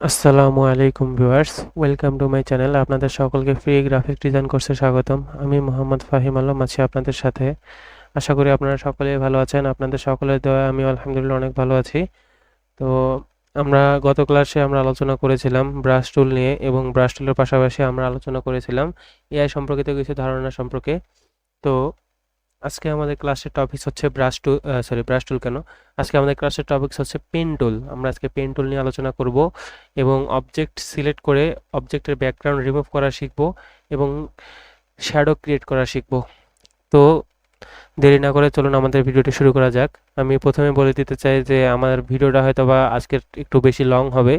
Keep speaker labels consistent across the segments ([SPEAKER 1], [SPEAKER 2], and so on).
[SPEAKER 1] আসসালামু আলাইকুম viewers, welcome to my channel. আপনাদের সকলকে ফ্রি গ্রাফিক ডিজাইন কোর্সে স্বাগতম। আমি মোহাম্মদ ফাহিম আলম আছি আপনাদের সাথে। আশা করি আপনারা সকলেই ভালো আছেন। আপনাদের সকলের দয়ায় আমি আলহামদুলিল্লাহ অনেক ভালো আছি। তো আমরা গত ক্লাসে আলোচনা করেছিলাম ব্রাশ টুল নিয়ে, এবং ব্রাশ টুলের পাশাপাশি আমরা আলোচনা করেছিলাম এআই সম্পর্কিত কিছু ধারণা সম্পর্কে। তো আজকে আমাদের ক্লাসের টপিক হচ্ছে ব্রাশ টুল কেন, আজকে আমাদের ক্লাসের টপিক হচ্ছে পেন টুল। আমরা আজকে পেন টুল নিয়ে আলোচনা করব এবং অবজেক্ট সিলেক্ট করে অবজেক্টের ব্যাকগ্রাউন্ড রিমুভ করা শিখব এবং শ্যাডো ক্রিয়েট করা শিখব। তো দেরি না করে চলুন আমাদের ভিডিওটি শুরু করা যাক। আমি প্রথমে বলে দিতে চাই যে আমার ভিডিওটা হয়তো বা আজকের একটু বেশি লং হবে,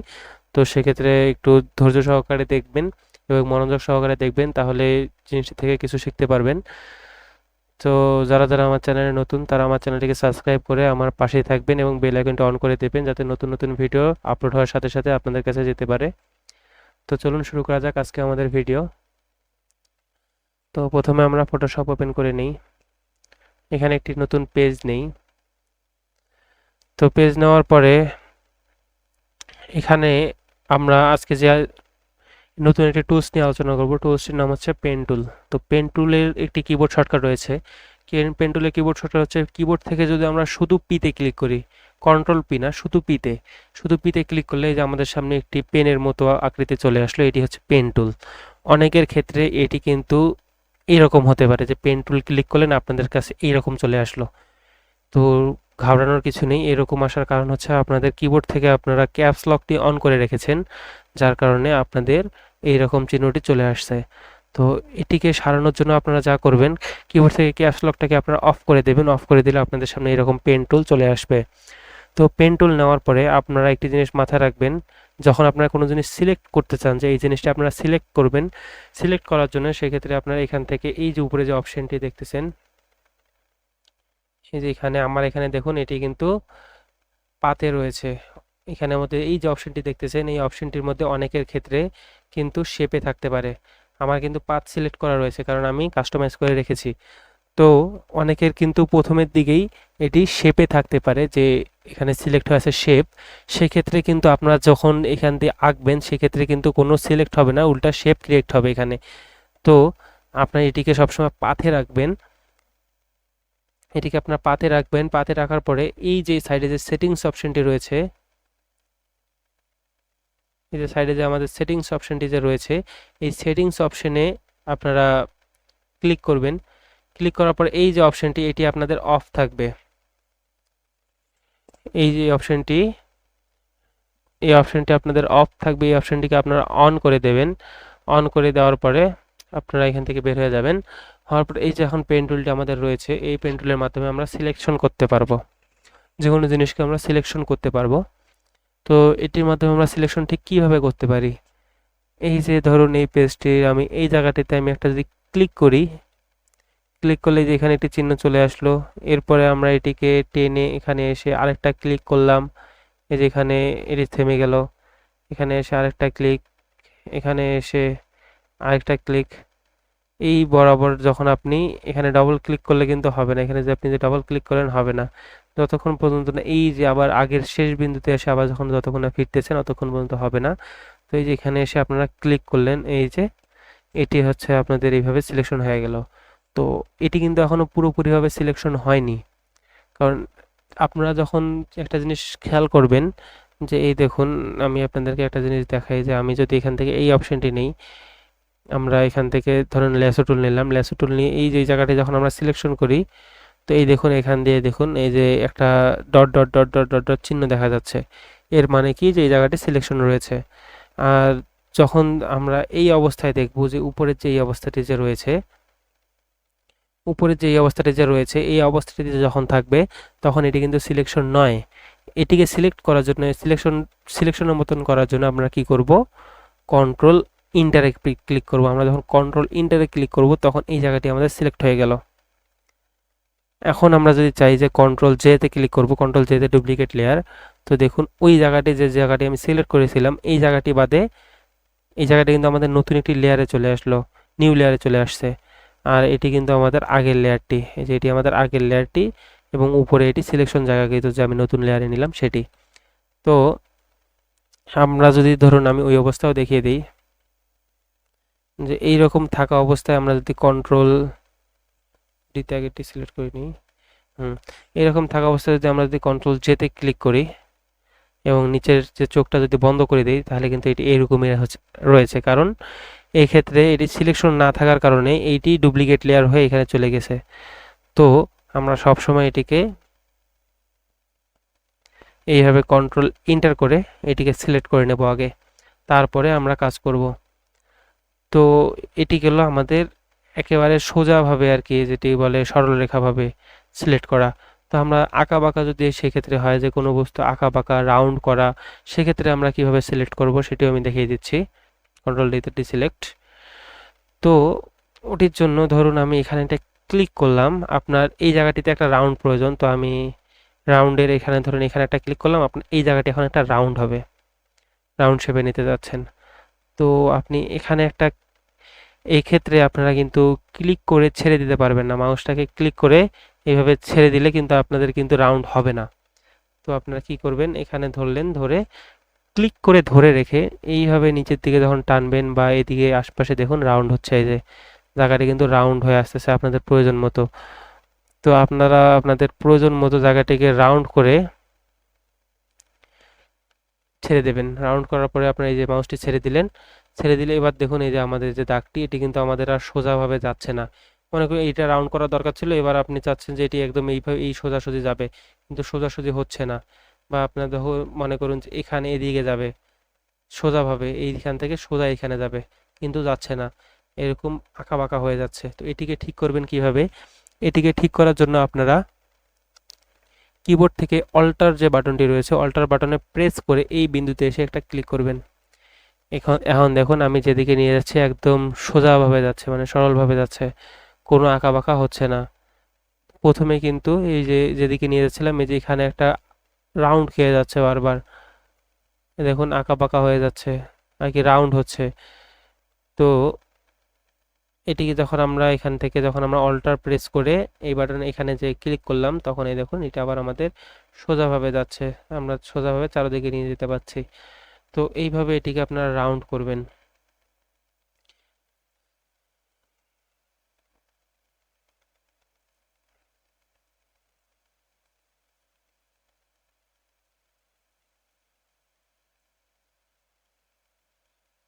[SPEAKER 1] তো সেক্ষেত্রে একটু ধৈর্য সহকারে দেখবেন এবং মনোযোগ সহকারে দেখবেন, তাহলে জিনিসটা থেকে কিছু শিখতে পারবেন। তো যারা যারা আমার চ্যানেলে নতুন, তারা আমার চ্যানেলটিকে সাবস্ক্রাইব করে আমার পাশেই থাকবেন এবং বেল আইকনটা অন করে দেবেন, যাতে নতুন নতুন ভিডিও আপলোড হওয়ার সাথে সাথে আপনাদের কাছে যেতে পারে। তো চলুন শুরু করা যাক আজকে আমাদের ভিডিও। তো প্রথমে আমরা ফটোশপ ওপেন করে নিই। এখানে একটি নতুন পেজ নেই। তো পেজ নেওয়ার পরে এখানে আমরা আজকে যে নতুন একটি টুলস নিয়ে আলোচনা করব। টুলসটির নাম হচ্ছে পেন টুল। তো পেন টুলের একটি কিবোর্ড শর্টকাট রয়েছে। পেন টুলের কিবোর্ড শর্টকাট হচ্ছে, কিবোর্ড থেকে যদি আমরা শুধু পিতে ক্লিক করি, কন্ট্রোল পি না, শুধু পিতে ক্লিক করলে এই যে আমাদের সামনে একটি পেনের মতো আকৃতি চলে আসলো, এটি হচ্ছে পেন টুল। অনেকের ক্ষেত্রে এটি কিন্তু এরকম হতে পারে যে পেন টুল ক্লিক করলেন আপনাদের কাছে এইরকম চলে আসলো। তো ঘাবড়ানোর কিছু নেই। এরকম আসার কারণ হচ্ছে আপনাদের কিবোর্ড থেকে আপনারা ক্যাপস লকটি অন করে রেখেছেন, যার কারণে আপনাদের এইরকম চিহ্নটি চলে আসছে। তো এটিকে সারানোর জন্য আপনারা যা করবেন, কিবোর্ড থেকে ক্যাপস লকটাকে আপনারা অফ করে দেবেন। অফ করে দিলে আপনাদের সামনে এরকম পেন টুল চলে আসবে। তো পেন টুল নেওয়ার পরে আপনারা একটি জিনিস মাথায় রাখবেন, যখন আপনারা কোনো জিনিস সিলেক্ট করতে চান যে এই জিনিসটা আপনারা সিলেক্ট করবেন, সিলেক্ট করার জন্য সেক্ষেত্রে আপনারা এখান থেকে এই যে উপরে যে অপশনটি দেখতেছেন, এই যে এখানে দেখুন, এটি কিন্তু পাতে রয়েছে। এখানের মধ্যে এই যে অপশনটি দেখতেছেন, এই অপশনটির মধ্যে অনেকের ক্ষেত্রে কিন্তু শেপে থাকতে পারে। আমার কিন্তু পাত সিলেক্ট করা রয়েছে, কারণ আমি কাস্টমাইজ করে রেখেছি। তো অনেকের কিন্তু প্রথমের দিকেই এটি শেপে থাকতে পারে, যে এখানে সিলেক্ট হয়ে আছে শেপ। সেক্ষেত্রে কিন্তু আপনারা যখন এখান দিয়ে আঁকবেন, সেক্ষেত্রে কিন্তু কোনো সিলেক্ট হবে না, উল্টা শেপ ক্রিয়েট হবে এখানে। তো আপনার এটিকে সবসময় পাথে রাখবেন। এটিকে আপনার পাতে রাখবেন। পাতে রাখার পরে এই যে সাইডে যে সেটিংস অপশনটি রয়েছে, এই যে সাইডে যে আমাদের সেটিংস অপশনটি যে রয়েছে, এই সেটিংস অপশনে আপনারা ক্লিক করবেন। ক্লিক করার পর এই যে অপশনটি, এটি আপনাদের অফ থাকবে। এই যে অপশনটি, এই অপশনটি আপনাদের অফ থাকবে। এই অপশনটিকে আপনারা অন করে দেবেন। অন করে দেওয়ার পরে আপনারা এখান থেকে বের হয়ে যাবেন। হওয়ার পর এই যে এখন পেন টুলটি আমাদের রয়েছে, এই পেন টুলের মাধ্যমে আমরা সিলেকশন করতে পারবো, যে কোনো জিনিসকে আমরা সিলেকশন করতে পারবো। তো এটির মাধ্যমে আমরা সিলেকশন ঠিক কীভাবে করতে পারি, এই যে ধরুন এই পেজটির আমি এই জায়গাটিতে আমি একটা যদি ক্লিক করি, ক্লিক করলে যে এখানে একটি চিহ্ন চলে আসলো। এরপরে আমরা এটিকে টেনে এখানে এসে আরেকটা ক্লিক করলাম, এই যে এখানে এটি থেমে গেল। এখানে এসে আরেকটা ক্লিক, এখানে এসে আরেকটা ক্লিক। এই বরাবর যখন আপনি এখানে ডবল ক্লিক করলে কিন্তু হবে না, এখানে যে আপনি যে ডবল ক্লিক করেন হবে না, যতক্ষণ পর্যন্ত না এই যে আবার আগের শেষ বিন্দুতে এসে আবার যতক্ষণ না ফিরতেছেন ততক্ষণ পর্যন্ত হবে না। তো এই যে এখানে এসে আপনারা ক্লিক করলেন, এই যে এটি হচ্ছে আপনাদের এইভাবে সিলেকশন হয়ে গেল। তো এটি কিন্তু এখনো পুরোপুরিভাবে সিলেকশন হয়নি, কারণ আপনারা যখন একটা জিনিস খেয়াল করবেন, যে এই দেখুন আমি আপনাদেরকে একটা জিনিস দেখাই, যে আমি যদি এখান থেকে এই অপশনটি নেই, আমরা এখান থেকে ধরুন ল্যাসো টুল নিলাম, ল্যাসো টুল নিয়ে এই যে জায়গাটি যখন আমরা সিলেকশন করি, তো এই দেখুন এখান দিয়ে দেখুন এই যে একটা dot dot dot dot dot dot চিহ্ন দেখা যাচ্ছে। এর মানে কি, যে এই জায়গাটি সিলেকশন রয়েছে। আর যখন আমরা এই অবস্থায় দেখব, যে উপরের যে এই অবস্থাটি যে রয়েছে, উপরের যে এই অবস্থাটি যে রয়েছে, এই অবস্থাটিতে যখন থাকবে তখন এটি কিন্তু সিলেকশন নয়। এটিকে সিলেক্ট করার জন্য, সিলেকশনের মতন করার জন্য আমরা কি করব, কন্ট্রোল ইন্টারে ক্লিক করব। আমরা যখন কন্ট্রোল ইন্টারে ক্লিক করব তখন এই জায়গাটি আমাদের সিলেক্ট হয়ে গেল। এখন আমরা যদি চাই যে কন্ট্রোল জেতে ক্লিক করব, কন্ট্রোল জেতে ডুপ্লিকেট লেয়ার, তো দেখুন ওই জায়গাটি, যে জায়গাটি আমি সিলেক্ট করেছিলাম, এই জায়গাটি বাদে এই জায়গাটি কিন্তু আমাদের নতুন একটি লেয়ারে চলে আসলো, নিউ লেয়ারে চলে আসছে। আর এটি কিন্তু আমাদের আগের লেয়ারটি, এই যে এটি আমাদের আগের লেয়ারটি, এবং উপরে এটি সিলেকশন জায়গা কিন্তু যে আমি নতুন লেয়ারে নিলাম সেটি। তো আমরা যদি ধরুন আমি ওই অবস্থাও দেখিয়ে দিই যে এই রকম থাকা অবস্থায় আমরা যদি কন্ট্রোল ডিতে আগেরটি সিলেক্ট করে নিই। এরকম থাকা অবস্থায় যদি আমরা যদি কন্ট্রোল জেতে ক্লিক করি এবং নিচের যে চোখটা যদি বন্ধ করে দিই তাহলে কিন্তু এটি এরকমই রয়েছে, কারণ এই ক্ষেত্রে এটি সিলেকশন না থাকার কারণে এইটি ডুপ্লিকেট লেয়ার হয়ে এখানে চলে গেছে। তো আমরা সব সময় এটিকে এইভাবে কন্ট্রোল ইন্টার করে এটিকে সিলেক্ট করে নেব আগে, তারপরে আমরা কাজ করব। তো এটি গেল আমাদের একেবারে সোজাভাবে আর কি, যেটি বলে সরলরেখাভাবে সিলেক্ট করা। তো আমরা আঁকা বাঁকা যদি সেক্ষেত্রে হয় যে কোনো বস্তু আঁকা বাঁকা রাউন্ড করা, সেক্ষেত্রে আমরা কিভাবে সিলেক্ট করব সেটিও আমি দেখিয়ে দিচ্ছি। কন্ট্রোল ডিতে ডিসিলেক্ট। তো ওটির জন্য ধরুন আমি এখানে একটা ক্লিক করলাম, আপনার এই জায়গাটিতে একটা রাউন্ড প্রয়োজন, তো আমি রাউন্ডের এখানে ধরুন এখানে একটা ক্লিক করলাম, আপনার এই জায়গাটি এখন একটা রাউন্ড হবে, রাউন্ড শেপে নিতে যাচ্ছেন। তো আপনি এখানে একটা, এই ক্ষেত্রে আপনারা কিন্তু ক্লিক করে ছেড়ে দিতে পারবেন না, মাউসটাকে ক্লিক করে এইভাবে ছেড়ে দিলে কিন্তু আপনাদের কিন্তু রাউন্ড হবে না। তো আপনারা কি করবেন, এখানে ধরলেন, ধরে ক্লিক করে ধরে রেখে এইভাবে নিচের দিকে যখন টানবেন বা এদিকে আশপাশে দেখুন রাউন্ড হচ্ছে, এই যে জায়গাটি কিন্তু রাউন্ড হয়ে আসতেছে আপনাদের প্রয়োজন মতো। তো আপনারা আপনাদের প্রয়োজন মতো জায়গাটিকে রাউন্ড করে ছেড়ে দেবেন। রাউন্ড করার পরে আপনার এই যে মাউসটি ছেড়ে দিলেন, ছেড়ে দিলে এবার দেখুন এই যে আমাদের যে দাগটি এটি কিন্তু আমাদের আর সোজাভাবে যাচ্ছে না। মনে করি এইটা রাউন্ড করা দরকার ছিল, এবার আপনি চাচ্ছেন যে এটি একদম এইভাবে এই সোজাসুজি যাবে, কিন্তু সোজাসুজি হচ্ছে না। বা আপনার মনে করুন যে এখানে এদিকে যাবে সোজাভাবে, এইখান থেকে সোজা এখানে যাবে, কিন্তু যাচ্ছে না, এরকম আঁকা বাঁকা হয়ে যাচ্ছে। তো এটিকে ঠিক করবেন কিভাবে? এটিকে ঠিক করার জন্য আপনারা কিবোর্ড থেকে অল্টার যে বাটনটি রয়েছে, অল্টার বাটনে প্রেস করে এই বিন্দুতে এসে একটা ক্লিক করবেন। এখন এখন দেখুন আমি যেদিকে নিয়ে যাচ্ছি একদম সোজাভাবে যাচ্ছে, মানে সরলভাবে যাচ্ছে, কোনো আঁকা বাঁকা হচ্ছে না। প্রথমে কিন্তু এই যে যেদিকে নিয়ে যাচ্ছিলাম এই যে এখানে একটা রাউন্ড খেয়ে যাচ্ছে বারবার, দেখুন আঁকা বাঁকা হয়ে যাচ্ছে আর কি, রাউন্ড হচ্ছে। তো এটিকে যখন আমরা এখান থেকে যখন আমরা অল্টার প্রেস করে এই বাটনে এখানে যে ক্লিক করলাম, তখন এই দেখুন এটা আবার আমাদের সোজাভাবে যাচ্ছে, আমরা সোজাভাবে চারদিকে নিয়ে যেতে পারছি। তো এইভাবে এটিকে আপনারা রাউন্ড করবেন।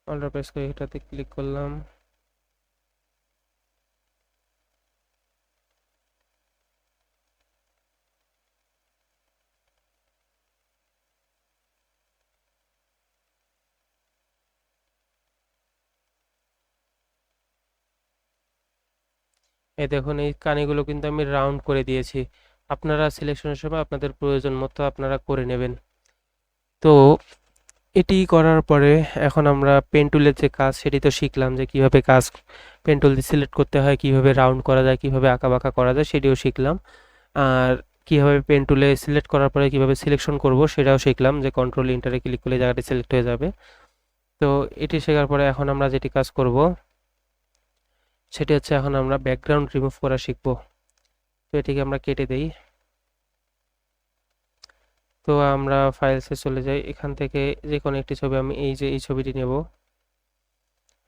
[SPEAKER 1] অল্টার প্রেস করে এটাতে ক্লিক করলাম। এই দেখুন এই কানিগুলো কিন্তু আমি রাউন্ড করে দিয়েছি। আপনারা সিলেকশনের সময় আপনাদের প্রয়োজন মতো আপনারা করে নেবেন। তো এটি করার পরে এখন আমরা পেন টুলের যে কাজ সেটি তো শিখলাম, যে কিভাবে কাজ পেন টুল দিয়ে সিলেক্ট করতে হয়, কিভাবে রাউন্ড করা যায়, কিভাবে আঁকা বাঁকা করা যায় সেটিও শিখলাম। আর কিভাবে পেন টুলে সিলেক্ট করার পরে কিভাবে সিলেকশন করব সেটাও শিখলাম, যে কন্ট্রোল ইন্টারে ক্লিক করলে জায়গাটি সিলেক্ট হয়ে যাবে। তো এটি শেখার পরে এখন আমরা যেটি কাজ করব সেটি হচ্ছে এখন আমরা ব্যাকগ্রাউন্ড রিমুভ করা শিখব। তো এটিকে আমরা কেটে দেই। তো আমরা ফাইলসে চলে যাই, এখান থেকে যে কোনো একটি ছবি, আমি এই যে এই ছবিটি নেব,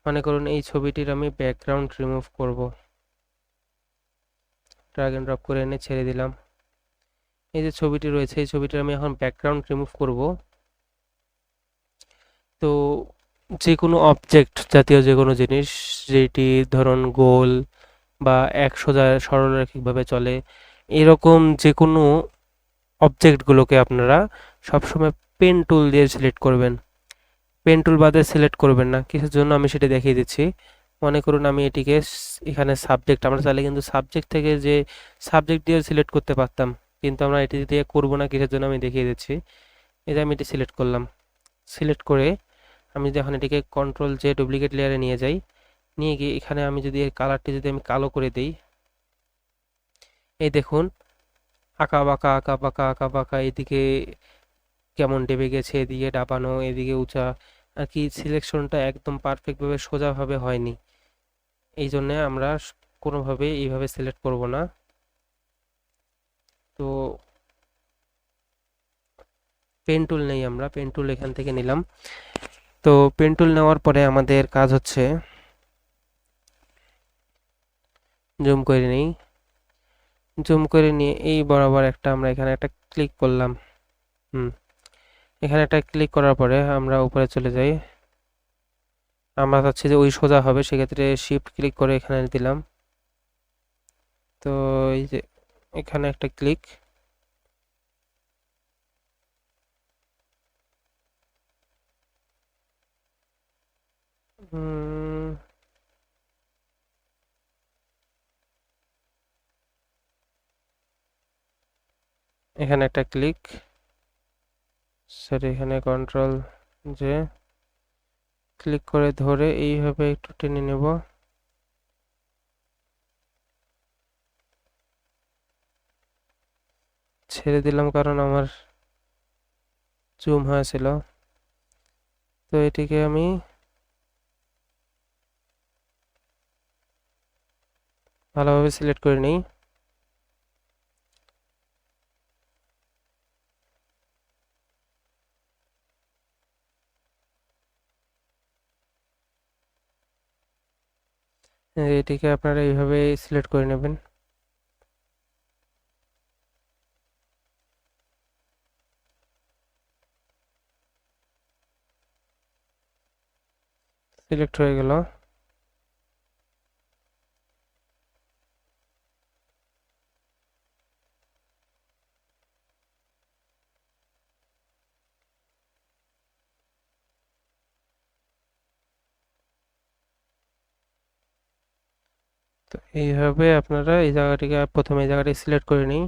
[SPEAKER 1] মনে করুন এই ছবিটির আমি ব্যাকগ্রাউন্ড রিমুভ করব। ড্র্যাগ এন্ড ড্রপ করে এনে ছেড়ে দিলাম। এই যে ছবিটি রয়েছে এই ছবিটির আমি এখন ব্যাকগ্রাউন্ড রিমুভ করব। তো যে কোনো অবজেক্ট জাতীয় যে কোনো জিনিস যেটি ধরুন গোল বা এক সোজা সরলরৈখিকভাবে চলে, এরকম যে কোনো অবজেক্টগুলোকে আপনারা সবসময় পেন টুল দিয়ে সিলেক্ট করবেন। পেন টুল বাদে সিলেক্ট করবেন না, কিসের জন্য আমি সেটা দেখিয়ে দিচ্ছি। মনে করুন আমি এটিকে এখানে সাবজেক্ট, আমরা চাইলে কিন্তু সাবজেক্ট থেকে যে সাবজেক্ট দিয়ে সিলেক্ট করতে পারতাম, কিন্তু আমরা এটি দিয়ে করব না, কিসের জন্য আমি দেখিয়ে দিচ্ছি। এই যে আমি এটি সিলেক্ট করলাম, সিলেক্ট করে আমি যখন এটিকে কন্ট্রোল জে ডুপ্লিকেট লেয়ারে নিয়ে যাই, নিয়ে গিয়ে এখানে আমি যদি এর কালারটি যদি আমি কালো করে দিই, এই দেখুন আঁকা বাঁকা আঁকা বাঁকা আঁকা বাঁকা, এদিকে কেমন ডেবে গেছে, এদিকে ডাবানো, এদিকে উঁচা, আর কি সিলেকশনটা একদম পারফেক্টভাবে সোজাভাবে হয়নি। এই জন্য আমরা কোনোভাবে এইভাবে সিলেক্ট করব না। তো পেন টুল নেই, আমরা পেন টুল এখান থেকে নিলাম। তো পেন টুল নেওয়ার পরে আমাদের কাজ হচ্ছে জুম করে নিই। জুম করে নিয়ে এই বরাবর একটা আমরা এখানে একটা ক্লিক করলাম। হুম, এখানে একটা ক্লিক করার পরে আমরা উপরে চলে যাই। আমরা চাচ্ছি যে ওই সোজা হবে, সেক্ষেত্রে শিফট ক্লিক করে এখানে দিলাম। তো এই যে এখানে একটা ক্লিক, এখানে একটা ক্লিক, সরি এখানে কন্ট্রোল যে ক্লিক করে ধরে এইভাবে একটু টেনে নেব। ছেড়ে দিলাম কারণ আমার জুম হয়েছিল। তো এটিকে আমি ভালোভাবে সিলেক্ট করে নিই। এটিকে আপনারা এইভাবে সিলেক্ট করে নেবেন। সিলেক্ট হয়ে গেল। তো এইভাবে আপনারা এই জায়গাটিকে প্রথমে এই জায়গাটি সিলেক্ট করে নিই।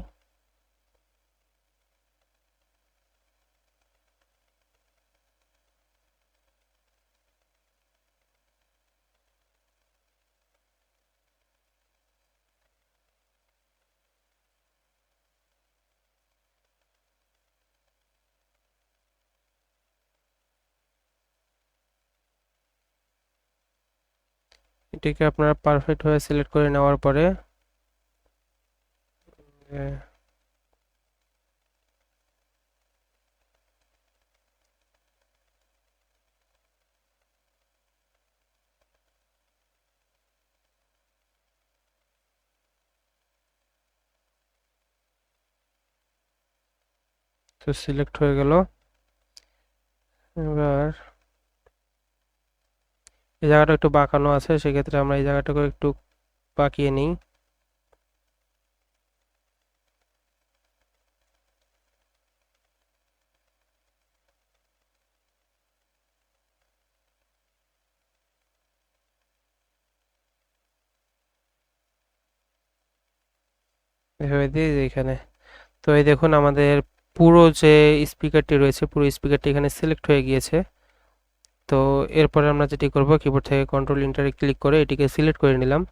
[SPEAKER 1] এটিকে আপনারা পারফেক্ট ভাবে সিলেক্ট করে নেওয়ার পরে তো সিলেক্ট হয়ে গেল। এবার এই জায়গাটা একটু বাঁকানো আছে, সেক্ষেত্রে আমরা এই জায়গাটাকে একটু বাঁকিয়ে নিই। এভাবে দিয়ে যে এখানে, তো এই দেখুন আমাদের পুরো যে স্পিকারটি রয়েছে, পুরো স্পিকারটি এখানে সিলেক্ট হয়ে গিয়েছে। তো এরপরে আমরা যেটি করব, কিবোর্ড থেকে কন্ট্রোল ইন্টারে ক্লিক করে এটিকে সিলেক্ট করে নিলাম।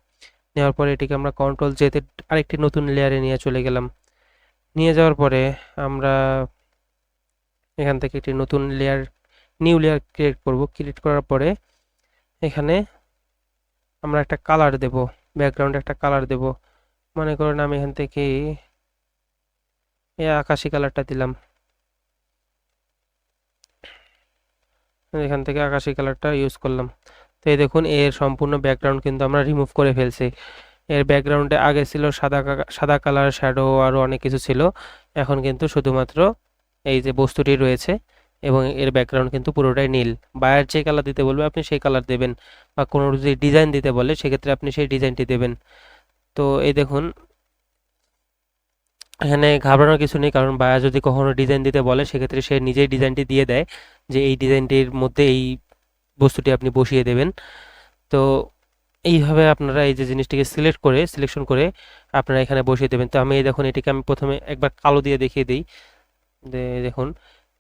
[SPEAKER 1] নেওয়ার পরে এটিকে আমরা কন্ট্রোল জেতে আরেকটি নতুন লেয়ারে নিয়ে চলে গেলাম। নিয়ে যাওয়ার পরে আমরা এখান থেকে একটি নতুন লেয়ার, নিউ লেয়ার ক্রিয়েট করব। ক্রিয়েট করার পরে এখানে আমরা একটা কালার দেব, ব্যাকগ্রাউন্ডে একটা কালার দেব। মনে করুন আমি এখান থেকে এই আকাশি কালারটা দিলাম। এখান থেকে আকাশি কালারটা ইউজ করলাম। তো এই দেখুন এর সম্পূর্ণ ব্যাকগ্রাউন্ড কিন্তু আমরা রিমুভ করে ফেলছি। এর ব্যাকগ্রাউন্ডে আগে ছিল সাদা কালার, শ্যাডো আরও অনেক কিছু ছিল। এখন কিন্তু শুধুমাত্র এই যে বস্তুটি রয়েছে এবং এর ব্যাকগ্রাউন্ড কিন্তু পুরোটাই নীল। বায়ার যে কালার দিতে বলবে আপনি সেই কালার দেবেন, বা কোনো যদি ডিজাইন দিতে বলে সেক্ষেত্রে আপনি সেই ডিজাইনটি দেবেন। তো এই দেখুন এখানে ঘাবড়ানোর কিছু নেই, কারণ বায়া যদি কখনো ডিজাইন দিতে বলে সেক্ষেত্রে সে নিজেই ডিজাইনটি দিয়ে দেয়, যে এই ডিজাইনটির মধ্যে এই বস্তুটি আপনি বসিয়ে দেবেন। তো এইভাবে আপনারা এই যে জিনিসটিকে সিলেকশন করে আপনারা এখানে বসিয়ে দেবেন। তো আমি এই দেখুন এটিকে আমি প্রথমে একবার কালো দিয়ে দেখিয়ে দিই। দেখুন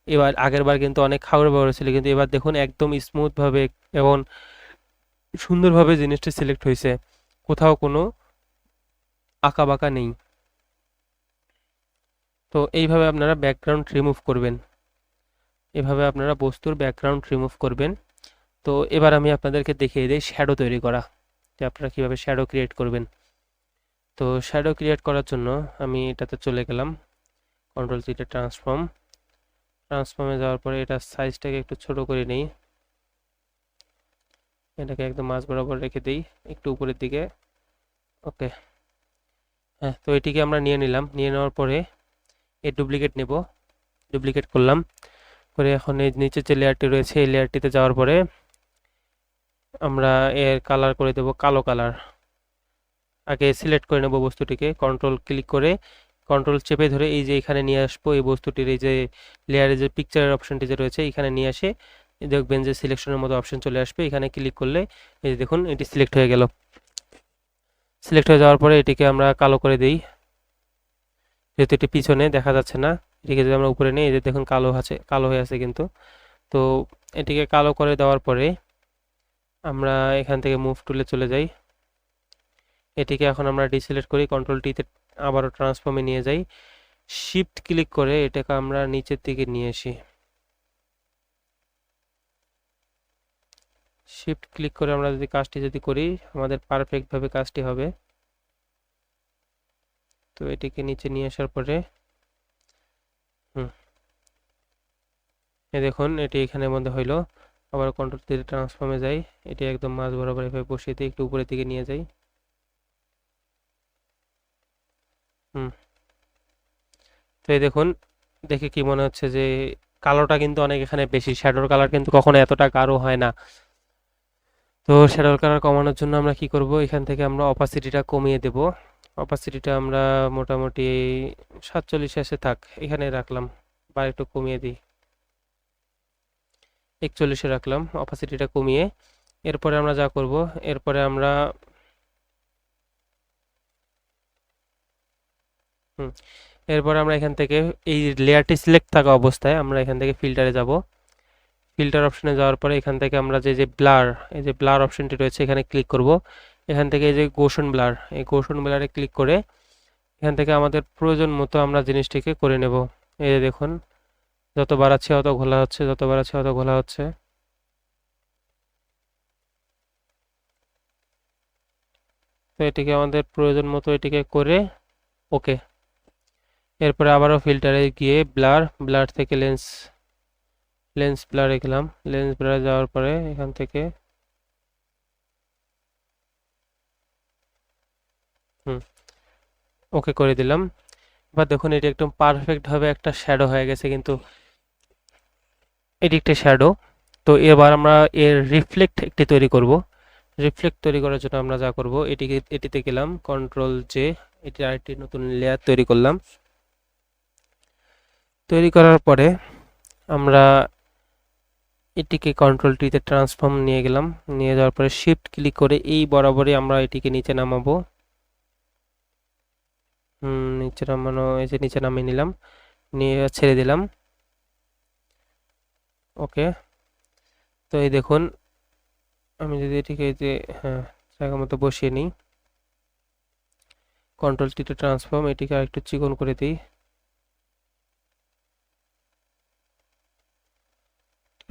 [SPEAKER 1] এবার আগের বার কিন্তু অনেক খাবার ব্যবহার ছিল, কিন্তু এবার দেখুন একদম স্মুথ ভাবে এবং সুন্দরভাবে জিনিসটি সিলেক্ট হয়েছে, কোথাও কোনো আঁকা বাঁকা নেই। তো এইভাবে আপনারা ব্যাকগ্রাউন্ড রিমুভ করবেন, এভাবে আপনারা বস্তুর ব্যাকগ্রাউন্ড রিমুভ করবেন। তো এবার আমি আপনাদেরকে দেখিয়ে দিই শ্যাডো তৈরি করা, যে আপনারা কিভাবে শ্যাডো ক্রিয়েট করবেন। তো শ্যাডো ক্রিয়েট করার জন্য আমি এটাতে চলে গেলাম, কন্ট্রোল সিতে ট্রান্সফর্ম, ট্রান্সফর্মে যাওয়ার পরে এটা সাইজটাকে একটু ছোট করে নেই, এটাকে একদম মাঝ বরাবর রেখে দিই একটু উপরের দিকে। ওকে, হ্যাঁ, তো এটিকে আমরা নিয়ে নিলাম। নিয়ে নেওয়ার পরে এর ডুপ্লিকেট নেব, ডুপ্লিকেট করলাম। করে এখন এই নিচের যে লেয়ারটি রয়েছে এই লেয়ারটিতে যাওয়ার পরে আমরা এর কালার করে দেব কালো কালার। আগে সিলেক্ট করে নেব বস্তুটিকে, কন্ট্রোল ক্লিক করে কন্ট্রোল চেপে ধরে এই যে এখানে নিয়ে আসবো এই বস্তুটির এই যে লেয়ারের যে পিকচারের অপশনটি যে রয়েছে এখানে নিয়ে আসে দেখবেন যে সিলেকশনের মতো অপশন চলে আসবে। এখানে ক্লিক করলে এই যে দেখুন এটি সিলেক্ট হয়ে গেল। সিলেক্ট হয়ে যাওয়ার পরে এটিকে আমরা কালো করে দিই, যেহেতু এটি পিছনে দেখা যাচ্ছে না। এটিকে যদি আমরা উপরে নিই এই যে দেখুন কালো আছে, কালো হয়ে আছে কিন্তু। তো এটিকে কালো করে দেওয়ার পরে আমরা এখান থেকে মুভ টুলে চলে যাই। এটিকে এখন আমরা ডিসিলেক্ট করি, কন্ট্রোল টিতে আবারও ট্রান্সফর্মে নিয়ে যাই। শিফট ক্লিক করে এটাকে আমরা নিচের দিকে নিয়ে আসি। শিফট ক্লিক করে আমরা যদি কাজটি করি আমাদের পারফেক্টভাবে কাজটি হবে। তো এটিকে নিচে নিয়ে আসার পরে এই দেখুন এটি এখানের মধ্যে হইলো। আবার কন্ট্রোল টিতে ট্রান্সফর্মে যাই, এটি একদম মাঝ বরাবর এভাবে বসিয়ে দিই, একটু উপরের দিকে নিয়ে যাই। তো এই দেখুন, দেখে কি মনে হচ্ছে যে কালোটা কিন্তু অনেক এখানে বেশি, শ্যাডোর কালার কিন্তু কখনো এতটা গাঢ় হয় না। তো শ্যাডোর কালার কমানোর জন্য আমরা কি করব, এখান থেকে আমরা অপাসিটিটা কমিয়ে দেব। অপাসিটিটা আমরা মোটামুটি 47 এসে থাক, এখানে রাখলাম, বা একটু কমিয়ে দিই, 41-এ রাখলাম অপাসিটিটা কমিয়ে। এরপরে আমরা যা করব, এরপরে আমরা হুম এরপরে আমরা এখান থেকে এই লেয়ারটি সিলেক্ট থাকা অবস্থায় আমরা এখান থেকে ফিল্টারে যাব। ফিল্টার অপশনে যাওয়ার পরে এখান থেকে আমরা যে যে ব্লার, এই যে ব্লার অপশনটি রয়েছে এখানে ক্লিক করব। এখান থেকে এই যে গোশন ব্লার, এই গোশন ব্লারে ক্লিক করে এখান থেকে আমাদের প্রয়োজন মতো আমরা জিনিসটিকে করে নেব। এই যে দেখুন যত বাড়াচ্ছে তত ঘোলা হচ্ছে, যত বাড়াচ্ছে তত ঘোলা হচ্ছে। তো এটিকে আমাদের প্রয়োজন মতো এটিকে করে ওকে। এরপরে আবারও ফিল্টারে গিয়ে ব্লার, ব্লার থেকে লেন্স, লেন্স ব্লারে গেলাম। লেন্স ব্লারে যাওয়ার পরে এখান থেকে হুম ওকে করে দিলাম। এবার দেখুন এটি একদম পারফেক্ট ভাবে একটা শ্যাডো হয়ে গেছে, কিন্তু এটি একটা শ্যাডো। তো এবার আমরা এর রিফ্লেক্ট একটি তৈরি করব। রিফ্লেক্ট তৈরি করার জন্য আমরা যা করব, এটিতে গেলাম, কন্ট্রোল জে, এটি আরেকটি নতুন লেয়ার তৈরি করলাম। তৈরি করার পরে আমরা এটিকে কন্ট্রোল টিতে ট্রান্সফর্ম নিয়ে গেলাম। নিয়ে যাওয়ার পরে শিফট ক্লিক করে এই বরাবরই আমরা এটিকে নিচে নামাবো। নিচে নামানো, এই যে নিচে নামিয়ে নিলাম, নিয়ে ছেড়ে দিলাম। ওকে, তো এই দেখুন আমি যদি এটিকে এই যে হ্যাঁ জায়গা মতো বসিয়ে নিই, কন্ট্রোল টিতে ট্রান্সফর্ম, এটিকে আরেকটু চিকন করে দিই,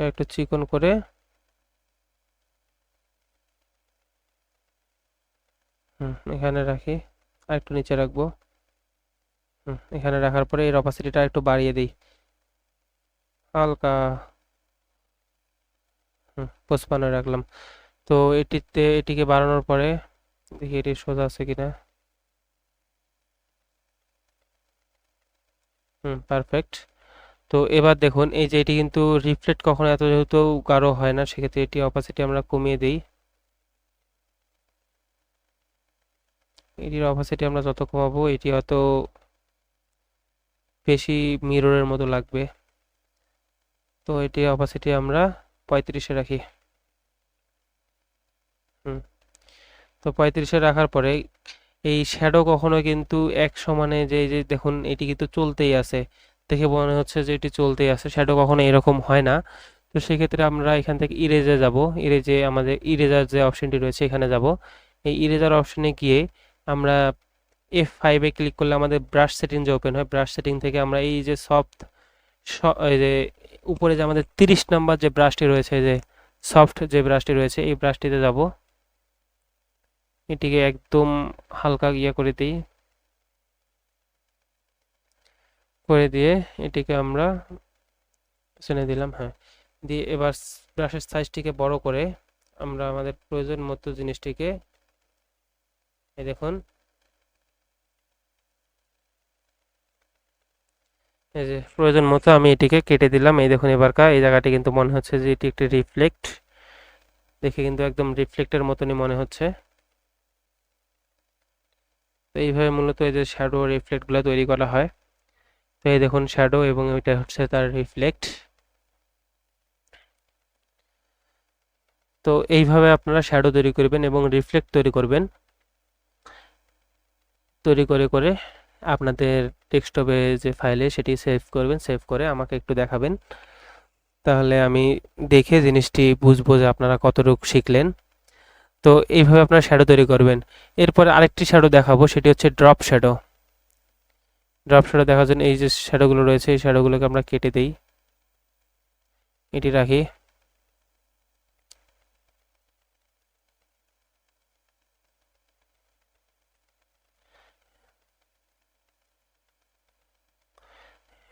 [SPEAKER 1] একটু চিকন করে এখানে রাখি, আর একটু নিচে রাখবো। এখানে রাখার পরে এর অপাসিটিটা একটু বাড়িয়ে দিই হালকা, 55 রাখলাম। তো এটিকে বাড়ানোর পরে দেখি এটি সোজা আছে কিনা। পারফেক্ট। তো এবার দেখুন এই যে এটি কিন্তু রিফ্লেক্ট কখনো এত যেহেতু গাঢ় হয় না, সেক্ষেত্রে এটি অপাসিটি আমরা কমিয়ে দিই। এটির অপাসিটি আমরা যত কমাবো এটি হয়তো বেশি মিররের মতো লাগবে। তো এটি অপাসিটি আমরা 35-এ রাখি। তো 35-এ রাখার পরে এই শ্যাডো কখনো কিন্তু এক সমানে যে এই যে দেখুন এটি কিন্তু চলতেই আছে, দেখে মনে হচ্ছে যে এটি চলতেই আছে, শ্যাডো কখনো এরকম হয় না। তো সেক্ষেত্রে আমরা এখান থেকে ইরেজে যাব, ইরেজে আমাদের ইরেজার যে অপশনটি রয়েছে এখানে যাব। এই ইরেজার অপশনে গিয়ে আমরা F5-এ ক্লিক করলে আমাদের ব্রাশ সেটিং যে ওপেন হয়, ব্রাশ সেটিং থেকে আমরা এই যে সফট, এই যে উপরে যে আমাদের 30 নাম্বার যে ব্রাশটি রয়েছে, যে সফট যে ব্রাশটি রয়েছে এই ব্রাশটিতে যাব। এটিকে একদম হালকা ইয়ে করে দিই, করে দিয়ে এটিকে আমরা অপশনে দিলাম, হ্যাঁ। দিয়ে এবার ব্রাশের সাইজটিকে বড় করে আমরা আমাদের প্রয়োজন মতো জিনিসটিকে, এই দেখুন, এই যে প্রয়োজন মতো আমি এটিকে কেটে দিলাম। এই দেখুন এবারকার এই জায়গাটি কিন্তু মনে হচ্ছে যে এটি একটি রিফ্লেক্ট, দেখে কিন্তু একদম রিফ্লেক্টের মতনই মনে হচ্ছে। তো এইভাবে মূলত এই যে শ্যাডো রিফ্লেক্টগুলো তৈরি করা হয়। তো এই দেখুন শ্যাডো এবং এটা হচ্ছে তার রিফ্লেক্ট। তো এইভাবে আপনারা শ্যাডো তৈরি করবেন এবং রিফ্লেক্ট তৈরি করবেন, তৈরি করে করে আপনাদের ডেস্কটপে যে ফাইলে সেটি সেভ করবেন, সেভ করে আমাকে একটু দেখাবেন, তাহলে আমি দেখে জিনিসটি বুঝবো যে আপনারা কতটুকু শিখলেন। তো এইভাবে আপনারা শ্যাডো তৈরি করবেন। এরপরে আরেকটি শ্যাডো দেখাবো, সেটি হচ্ছে ড্রপ শ্যাডো। ড্রপ শ্যাডো দেখার জন্য এই যে শ্যাডোগুলো রয়েছে এই শ্যাডোগুলোকে আমরা কেটে দেই, এটি রাখি।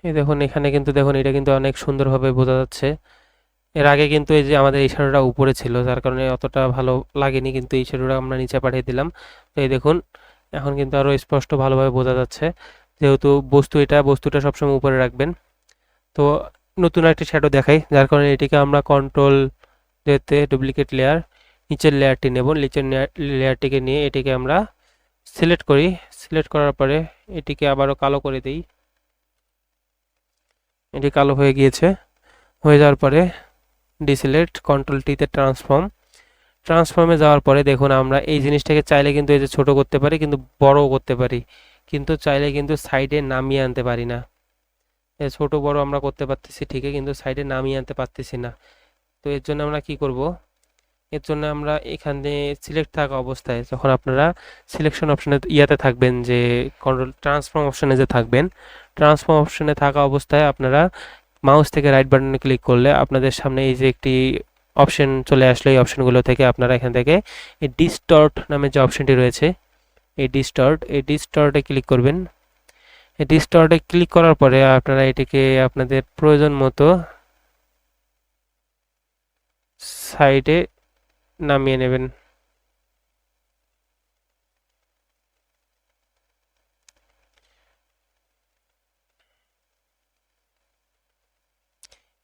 [SPEAKER 1] এই দেখুন এখানে কিন্তু দেখুন এটা কিন্তু অনেক সুন্দরভাবে বোঝা যাচ্ছে। এর আগে কিন্তু এই যে আমাদের এই শ্যাডোটা উপরে ছিল, যার কারণে অতটা ভালো লাগেনি, কিন্তু এই শ্যাডোটা আমরা নিচে পাঠিয়ে দিলাম। তো এই দেখুন এখন কিন্তু আরো স্পষ্ট ভালোভাবে বোঝা যাচ্ছে, যেহেতু বস্তুটা সবসময় উপরে রাখবেন। তো নতুন একটি শ্যাডো দেখাই, যার কারণে এটিকে আমরা কন্ট্রোল যেতে ডুপ্লিকেট লেয়ার, নিচের লেয়ারটি নেব, নিচের লেয়ারটিকে নিয়ে এটিকে আমরা সিলেক্ট করি। সিলেক্ট করার পরে এটিকে আবারও কালো করে দিই, এটি কালো হয়ে গিয়েছে। হয়ে যাওয়ার পরে ডিসিলেক্ট, কন্ট্রোল টিতে ট্রান্সফর্মে যাওয়ার পরে দেখুন আমরা এই জিনিসটাকে চাইলে কিন্তু এই যে ছোট করতে পারি, কিন্তু বড়ও করতে পারি, কিন্তু চাইলে কিন্তু সাইডে নামিয়ে আনতে পারি না। ছোট বড় আমরা করতে পারতেছি ঠিকই, কিন্তু সাইডে নামিয়ে আনতে পারতেছি না। তো এর জন্য আমরা কি করব, এর জন্য আমরা এখানে সিলেক্ট থাকা অবস্থায় যখন আপনারা সিলেকশন অপশনে ইয়াতে থাকবেন, যে কন্ট্রোল ট্রান্সফর্ম অপশনে যে থাকবেন, ট্রান্সফর্ম অপশনে থাকা অবস্থায় আপনারা মাউস থেকে রাইট বাটনে ক্লিক করলে আপনাদের সামনে এই যে একটি অপশন চলে আসলো, এই অপশনগুলো থেকে আপনারা এখান থেকে এই ডিস্টর্ট নামে যে অপশনটি রয়েছে, এই ডিস্টর্টে ক্লিক করবেন। এই ডিস্টর্টে ক্লিক করার পরে আপনারা এটিকে আপনাদের প্রয়োজন মতো সাইডে নামিয়ে নেবেন।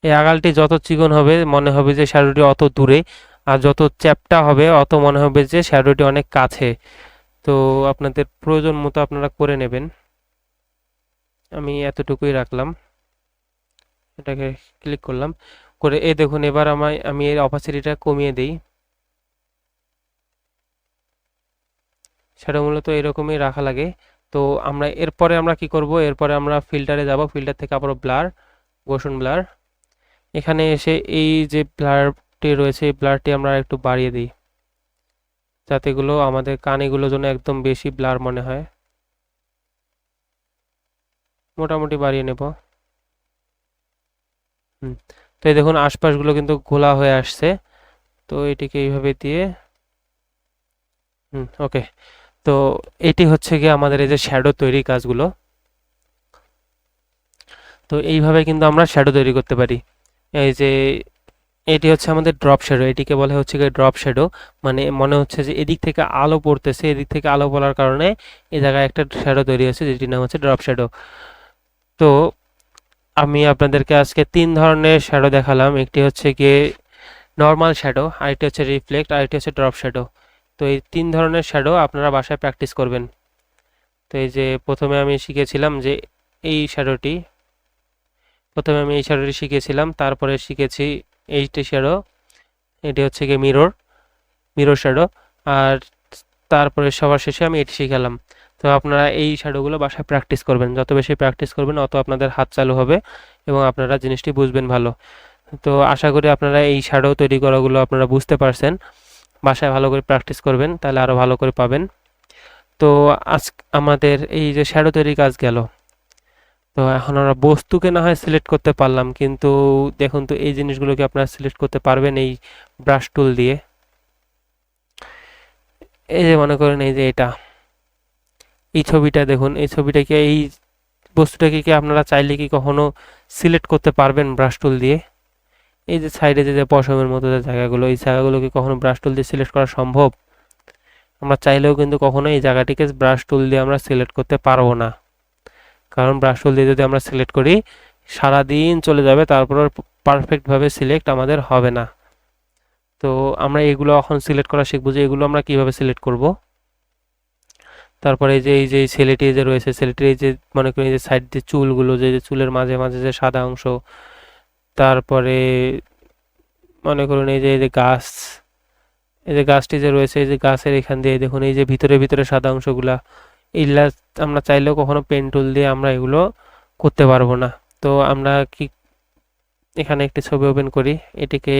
[SPEAKER 1] এই আগালটি যত চিকন হবে মনে হবে যে শ্যাডোটি অত দূরে, আর যত চ্যাপ্টা হবে অত মনে হবে যে শ্যাডোটি অনেক কাছে। তো আপনাদের প্রয়োজন মতো আপনারা করে নেবেন। আমি এতটুকুই রাখলাম, এটাকে ক্লিক করলাম করে এই দেখুন এবার আমি এর অপাসিটিটা কমিয়ে দিই। সেটা মূলত এরকমই রাখা লাগে। তো এরপরে আমরা কি করব, এরপরে আমরা ফিল্টারে যাব, ফিল্টার থেকে আবার ব্লার, গোশন ব্লার, এখানে এসে এই যে ব্লারটি রয়েছে এই ব্লারটি আমরা একটু বাড়িয়ে দিই, যাতে এগুলো আমাদের কানেগুলো যেন একদম বেশি ব্লার মনে হয়। মোটামুটি বাড়িয়ে নেব। হুম। তো এই দেখুন আশপাশগুলো কিন্তু ঘোলা হয়ে আসছে। তো এটিকে এইভাবে দিয়ে, ওকে। তো এটি হচ্ছে গিয়ে আমাদের এই যে শ্যাডো তৈরি কাজগুলো। তো এইভাবে কিন্তু আমরা শ্যাডো তৈরি করতে পারি। এই যে এটি হচ্ছে আমাদের ড্রপ শ্যাডো, এটিকে বলে হচ্ছে গিয়ে ড্রপ শ্যাডো, মানে মনে হচ্ছে যে এদিক থেকে আলো পড়তেছে, এদিক থেকে আলো পড়ার কারণে এই জায়গায় একটা শ্যাডো তৈরি হয়েছে, যেটির নাম হচ্ছে ড্রপ শ্যাডো। তো আমি আপনাদেরকে আজকে 3 ধরনের শ্যাডো দেখালাম, একটি হচ্ছে গিয়ে নর্মাল শ্যাডো, আরেকটি হচ্ছে রিফ্লেক্ট, আরেকটি হচ্ছে ড্রপ শ্যাডো। তো এই 3 ধরনের শ্যাডো আপনারা বাসায় প্র্যাকটিস করবেন। তো এই যে প্রথমে আমি শিখেছিলাম যে এই শ্যাডোটি, শিখেছিলাম, তারপরে শিখেছি এইচডি শ্যাডো, এটি হচ্ছে গিয়ে মিরর শ্যাডো, আর তারপরে সবার শেষে আমি এটি শিখালাম। তো আপনারা এই শ্যাডোগুলো বাসায় প্র্যাকটিস করবেন, যত বেশি প্র্যাকটিস করবেন অত আপনাদের হাত চালু হবে এবং আপনারা জিনিসটি বুঝবেন ভালো। তো আশা করি আপনারা এই শ্যাডো তৈরি করাগুলো আপনারা বুঝতে পারছেন, বাসায় ভালো করে প্র্যাকটিস করবেন, তাহলে আরও ভালো করে পাবেন। তো আজ আমাদের এই যে শ্যাডো তৈরি কাজ গেল। তো এখন আমরা বস্তুকে না হয় সিলেক্ট করতে পারলাম, কিন্তু দেখুন তো এই জিনিসগুলোকে আপনারা সিলেক্ট করতে পারবেন এই ব্রাশ টুল দিয়ে। এই যে মনে করেন এই যে এই ছবিটা দেখুন, এই ছবিটাকে এই বস্তুটাকে কি আপনারা চাইলে কি কখনো সিলেক্ট করতে পারবেন ব্রাশ টুল দিয়ে? এই যে সাইডে যে পশমের মতো যে জায়গাগুলো, এই জায়গাগুলো কি কখনো ব্রাশ টুল দিয়ে সিলেক্ট করা সম্ভব? আমরা চাইলেও কিন্তু কখনো এই জায়গাটিকে ব্রাশ টুল দিয়ে আমরা সিলেক্ট করতে পারবো না, কারণ ব্রাশ টুল দিয়ে যদি আমরা সিলেক্ট করি সারাদিন চলে যাবে, তারপর পারফেক্টভাবে সিলেক্ট আমাদের হবে না। তো আমরা এগুলো এখন সিলেক্ট করা শিখবো যে এগুলো আমরা কিভাবে সিলেক্ট করব। তারপরে এই যে ছেলেটি যে রয়েছে, ছেলেটির এই যে মনে করি যে সাইড দিয়ে চুলগুলো, যে চুলের মাঝে মাঝে যে সাদা অংশ, তারপরে মনে করুন এই যে গাছ, এই যে গাছটি যে রয়েছে, এই যে গাছের এখান দিয়ে দেখুন এই যে ভিতরে ভিতরে সাদা অংশগুলা, এইগুলা আমরা চাইলেও কখনো পেন টুল দিয়ে আমরা এগুলো করতে পারবো না। তো আমরা কি এখানে একটি ছবি ওপেন করি, এটিকে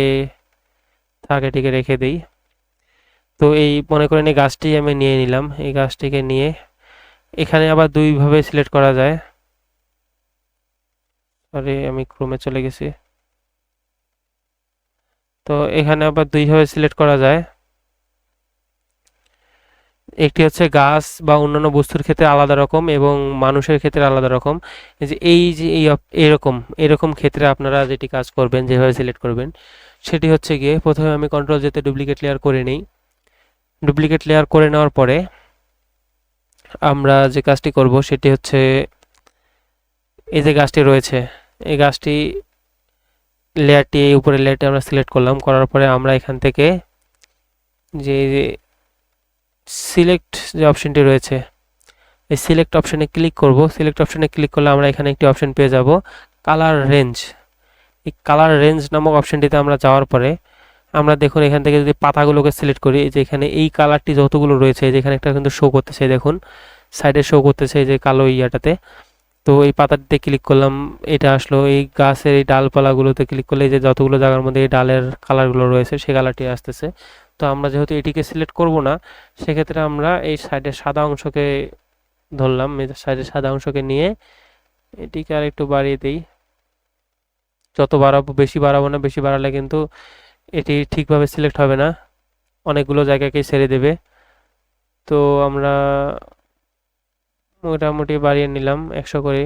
[SPEAKER 1] রেখে দিই। তো এই মনে করেন এই গাছটি আমি নিয়ে নিলাম, এই গাছটিকে নিয়ে এখানে আবার দুইভাবে সিলেক্ট করা যায়। সরি, আমি ক্রোমে চলে গেছি। তো এখানে আবার দুইভাবে সিলেক্ট করা যায়। একটি হচ্ছে গাছ বা অন্যান্য বস্তুর ক্ষেত্রে আলাদা রকম এবং মানুষের ক্ষেত্রে আলাদা রকম। এরকম এরকম ক্ষেত্রে আপনারা যেটি কাজ করবেন, যেভাবে সিলেক্ট করবেন, সেটি হচ্ছে গিয়ে প্রথমে আমি কন্ট্রোল যেতে ডুপ্লিকেট লেয়ার করে নিই। ডুপ্লিকেট লেয়ার করে নেওয়ার পরে আমরা যে কাজটি করব সেটি হচ্ছে এই যে গাছটি রয়েছে, এই গাছটি লেয়ারটি, এই উপরের লেয়ারটি আমরা সিলেক্ট করলাম। করার পরে আমরা এখান থেকে যে সিলেক্ট যে অপশনটি রয়েছে, এই সিলেক্ট অপশনে ক্লিক করব। সিলেক্ট অপশনে ক্লিক করলে আমরা এখানে একটি অপশন পেয়ে যাব, কালার রেঞ্জ। এই কালার রেঞ্জ নামক অপশনটিতে আমরা যাওয়ার পরে আমরা দেখুন এখান থেকে যদি পাতাগুলোকে সিলেক্ট করি, যে এখানে এই কালারটি যতগুলো রয়েছে, যেখানে একটা কিন্তু শো করতেছে, দেখুন সাইডে শো করতেছে এই যে কালো ইয়াটাতে। তো এই পাতাটিতে ক্লিক করলাম, এটা আসলো। এই গাছের এই ডালপালাগুলোতে ক্লিক করলে এই যে যতগুলো জায়গার মধ্যে এই ডালের কালারগুলো রয়েছে সেই কালারটি আসতেছে। তো আমরা যেহেতু এটিকে সিলেক্ট করব না, সেক্ষেত্রে আমরা এই সাইডের সাদা অংশকে ধরলাম, এই সাইডের সাদা অংশকে নিয়ে এটিকে আর একটু বাড়িয়ে দিই। যত বাড়াবো, বেশি বাড়াবো না, বেশি বাড়ালে কিন্তু এটি ঠিকভাবে সিলেক্ট হবে না, অনেকগুলো জায়গাকেই ছেড়ে দেবে। তো আমরা মোটামুটি বাড়িয়ে নিলাম 100 করে।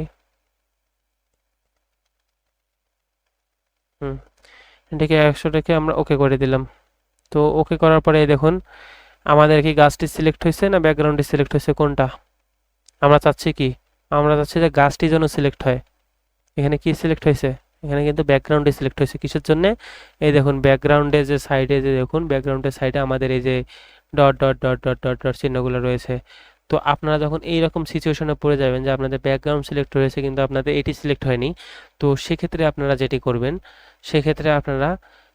[SPEAKER 1] এটিকে 100 রেখে আমরা ওকে করে দিলাম। তো ওকে করার পরে দেখুন আমাদের কি গাছটি সিলেক্ট হয়েছে না ব্যাকগ্রাউন্ডটি সিলেক্ট হয়েছে, কোনটা আমরা চাচ্ছি? কি আমরা চাচ্ছি যে গাছটি যেন সিলেক্ট হয়। এখানে কি সিলেক্ট হয়েছে? এখানে কিন্তু ব্যাকগ্রাউন্ডে সিলেক্ট হয়েছে। কিসের জন্য? এই দেখুন ব্যাকগ্রাউন্ডে যে সাইডে, যে দেখুন ব্যাকগ্রাউন্ডের সাইডে আমাদের এই যে dot dot dot dot dot dot চিহ্নগুলো রয়েছে। তো আপনারা যখন এই রকম সিচুয়েশনে পড়ে যাবেন যে আপনাদের ব্যাকগ্রাউন্ড সিলেক্ট হয়েছে কিন্তু আপনাদের এটি সিলেক্ট হয়নি, তো সেক্ষেত্রে আপনারা যেটি করবেন, সেক্ষেত্রে আপনারা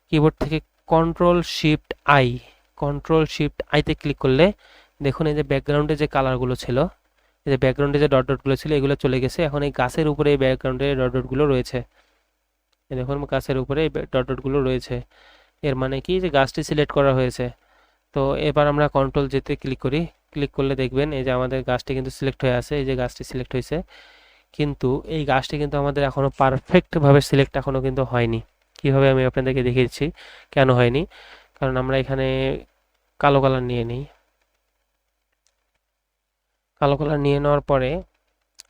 [SPEAKER 1] কিবোর্ড থেকে কন্ট্রোল শিফট আইতে ক্লিক করলে দেখুন এই যে ব্যাকগ্রাউন্ডে যে কালারগুলো ছিল, এই যে ব্যাকগ্রাউন্ডে যে ডট ডটগুলো ছিল, এগুলো চলে গেছে। এখন এই গাছের উপরে এই ব্যাকগ্রাউন্ডে ডট ডটগুলো রয়েছে, এই দেখুন গাছের উপরে এই ডট ডটগুলো রয়েছে। এর মানে কি যে গাছটি সিলেক্ট করা হয়েছে। তো এবার আমরা কন্ট্রোল যেতে ক্লিক করি, ক্লিক করলে দেখবেন এই যে আমাদের গাছটি কিন্তু সিলেক্ট হয়ে আছে, এই যে গাছটি সিলেক্ট হয়েছে। কিন্তু এই গাছটি কিন্তু আমাদের এখনো পারফেক্টভাবে সিলেক্ট এখনো কিন্তু হয়নি। কিভাবে আমি আপনাদেরকে দেখিয়ে দিচ্ছি কেন হয়নি। কারণ আমরা এখানে কালো কালার নিয়ে নিই। কালো কালার নিয়ে নেওয়ার পরে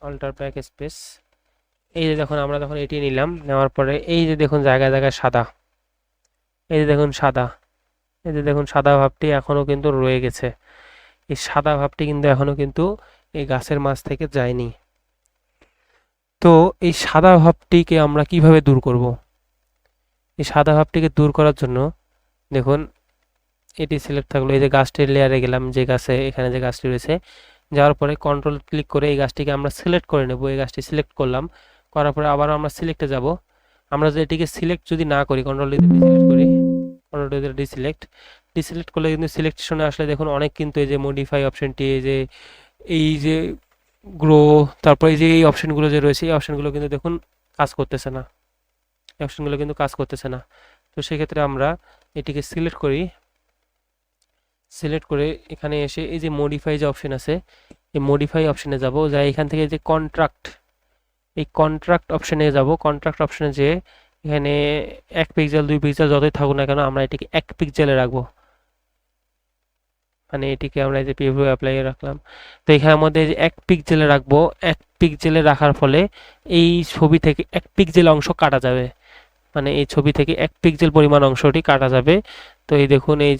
[SPEAKER 1] অল্টার ব্যাক স্পেস, এই যে দেখুন আমরা যখন এটি নিলাম, নেওয়ার পরে এই যে দেখুন জায়গায় জায়গায় সাদা, এই যে দেখুন সাদা, এই যে দেখুন সাদা ভাবটি এখনো কিন্তু রয়ে গেছে। এই সাদা ভাবটি কিন্তু এখনো কিন্তু এই গাছের মাছ থেকে যায়নি। তো এই সাদা ভাবটিকে আমরা কিভাবে দূর করব? এই সাদা ভাবটিকে দূর করার জন্য দেখুন এটি সিলেক্ট থাকলো, এই যে গাছটির লেয়ারে গেলাম, যে গাছে এখানে যে গাছটি রয়েছে, যাওয়ার পরে কন্ট্রোল ক্লিক করে এই গাছটিকে আমরা সিলেক্ট করে নেব। এই গাছটি সিলেক্ট করলাম, করার পরে আবার আমরা সিলেক্টে যাব। আমরা যদি এটিকে সিলেক্ট যদি না করি, কন্ট্রোল দিয়ে ডিসিলেক্ট করি, কন্ট্রোল দিয়ে ডিসিলেক্ট করলে কিন্তু সিলেকশনে আসলে দেখুন অনেক কিন্তু এই যে মডিফাই অপশনটি, এই যে গ্রো, তারপর এই যে এই অপশনগুলো যে রয়েছে, এই অপশনগুলো কিন্তু দেখুন কাজ করতেছে না, এই অপশনগুলো কিন্তু কাজ করতেছে না। তো সেক্ষেত্রে আমরা এটিকে সিলেক্ট করি, সিলেক্ট করে এখানে এসে এই যে মডিফাই যে অপশন আছে, এই মডিফাই অপশনে যাব, যাই এখান থেকে যে এই কন্ট্রাক্ট অপশনে যাব। কন্ট্রাক্ট অপশনে যে এখানে 1 পিক্সেল 2 পিক্সেল যতই থাকুক না কেন, আমরা এটিকে 1 পিক্সেলে রাখবো। মানে এটিকে আমরা এই যে প্রিভিউ অ্যাপ্লাই রাখলাম, তো এখানে আমাদের 1 পিক্সেলে রাখবো। 1 পিক্সেলে রাখার ফলে এই ছবি থেকে 1 পিক্সেল অংশ কাটা যাবে, মানে এই ছবি থেকে 1 পিক্সেল পরিমাণ অংশটি কাটা যাবে। তো এই দেখুন এই